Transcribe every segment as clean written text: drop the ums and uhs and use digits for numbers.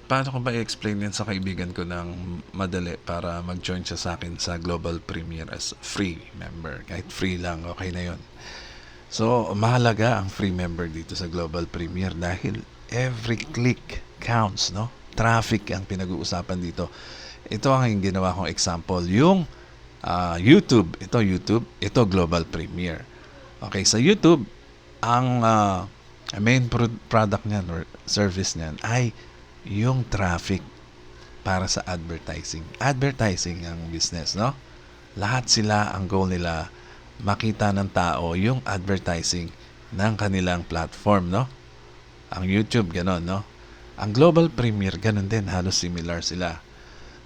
Paano ko ba i-explain yan sa kaibigan ko ng madali para mag-join siya sa akin sa Global Premier as free member? Kahit free lang, okay na yon. So, mahalaga ang free member dito sa Global Premier dahil every click counts, no? Traffic ang pinag-uusapan dito. Ito ang ginawa kong example. Yung YouTube, ito Global Premier. Okay, sa YouTube, ang main product niyan or service niyan ay yung traffic para sa advertising. Advertising ang business, no? Lahat sila, ang goal nila, makita ng tao yung advertising ng kanilang platform, no? Ang YouTube, ganon, no? Ang Global Premier, ganon din, halos similar sila.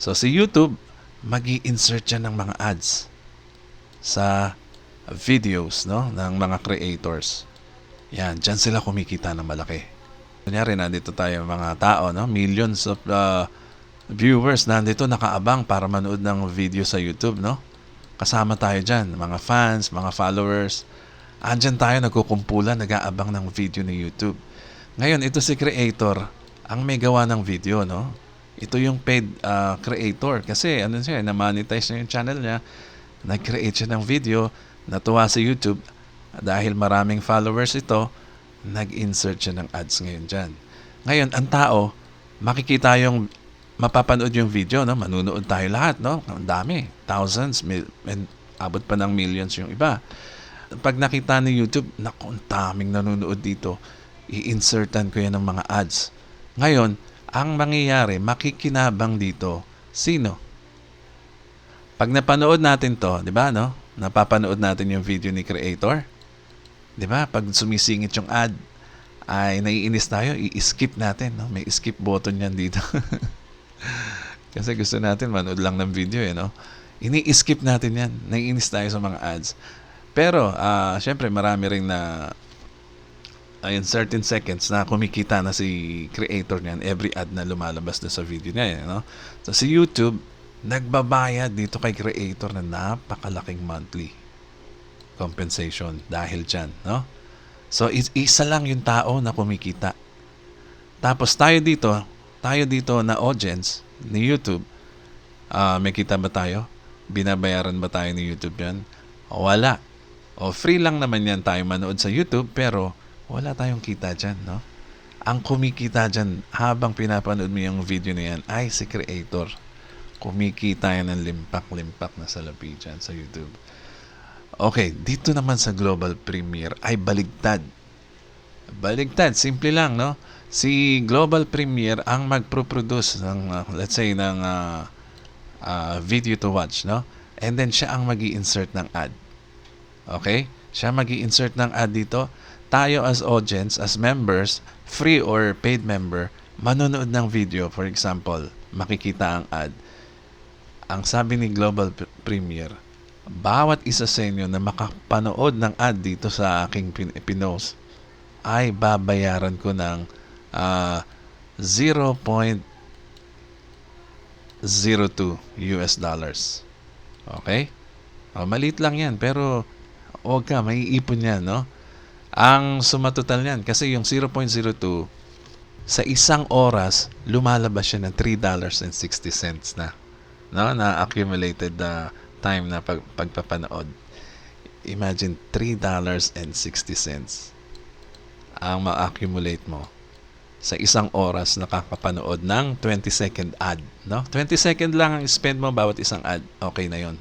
So, si YouTube, mag-i-insert yan ng mga ads sa videos, no? Ng mga creators. Yan, dyan sila kumikita ng malaki. Kunyari, nandito tayo mga tao, no? Millions of viewers nandito nakaabang para manood ng video sa YouTube, no? Kasama tayo dyan, mga fans, mga followers. Andyan tayo nagkukumpulan, nag-aabang ng video ni YouTube. Ngayon, ito si creator, ang may gawa ng video, no? Ito yung paid creator kasi ano siya, na-monetize niya yung channel niya, nag-create siya ng video, natuwa sa YouTube dahil maraming followers ito, nag-insert siya ng ads ngayon dyan. Ngayon, ang tao, makikita yung, mapapanood yung video, no? Manunood tayo lahat, no? Ang dami, thousands, and abot pa ng millions yung iba. Pag nakita ni YouTube, naku, ang daming nanonood dito, i-insertan ko yan ng mga ads. Ngayon, ang mangyayari, makikinabang dito, sino? Pag napanood natin to, di ba, no? Napapanood natin yung video ni creator. Di ba? Pag sumisingit yung ad, ay naiinis tayo, i-skip natin, no? May skip button yan dito. Kasi gusto natin manood lang ng video, no? Ini-skip natin yan. Naiinis tayo sa mga ads. Pero, syempre, marami rin na in certain seconds na kumikita na si creator niyan every ad na lumalabas na sa video niya, no? So, si YouTube, nagbabayad dito kay creator na napakalaking monthly compensation dahil dyan, no? So, isa lang yung tao na kumikita. Tapos tayo dito na audience ni YouTube, may kita ba tayo? Binabayaran ba tayo ni YouTube yan? Wala. O free lang naman yan tayo manood sa YouTube, pero wala tayong kita dyan, no? Ang kumikita dyan habang pinapanood mo yung video na yan ay si creator. Kumikita yan ng limpak-limpak na salapi dyan sa YouTube. Okay, dito naman sa Global Premier ay baligtad. Baligtad, simple lang, no? Si Global Premier ang magproproduce ng, let's say, ng video to watch, no? And then siya ang magi-insert ng ad. Okay? Siya magi-insert ng ad dito. Tayo as audience, as members, free or paid member, manonood ng video. For example, makikita ang ad. Ang sabi ni Global Premier, bawat isa sa inyo na makapanood ng ad dito sa aking pinost ay babayaran ko ng $0.02 US dollars. Okay? Maliit lang yan, pero huwag ka, maiipon yan, no? Ang sumatotal niyan, kasi yung 0.02, sa isang oras, lumalabas siya ng $3.60 na. No? Na accumulated time na pagpapanood. Imagine, $3.60 ang ma-accumulate mo sa isang oras nakakapanood ng 20-second ad. No? 20 second lang ang spend mo bawat isang ad. Okay na yon.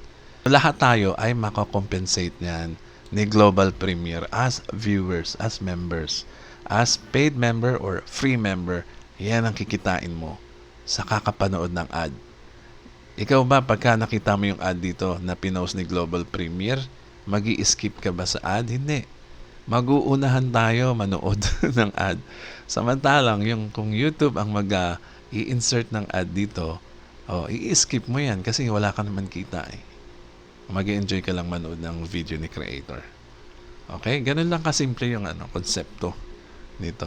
Lahat tayo ay makakompensate niyan ni Global Premier as viewers, as members, as paid member or free member. Yan ang kikitain mo sa kakapanood ng ad. Ikaw ba, pagka nakita mo yung ad dito na pinost ni Global Premier, magi-skip ka ba sa ad? Hindi. Mag-uunahan tayo manood ng ad. Samantalang, kung YouTube ang i-insert ng ad dito, i-skip mo yan kasi wala ka naman kita eh. Mag-enjoy ka lang manood ng video ni creator. Okay? Ganun lang kasimple yung konsepto nito.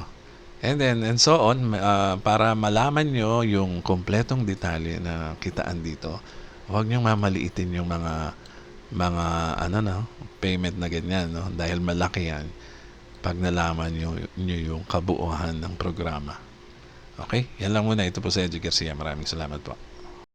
And then, and so on, para malaman nyo yung kompletong detalye na kitaan dito, huwag nyo mamaliitin yung mga payment na ganyan, no? Dahil malaki yan pag nalaman nyo yung kabuuan ng programa. Okay, yan lang muna. Ito po si Eddie Garcia. Maraming salamat po.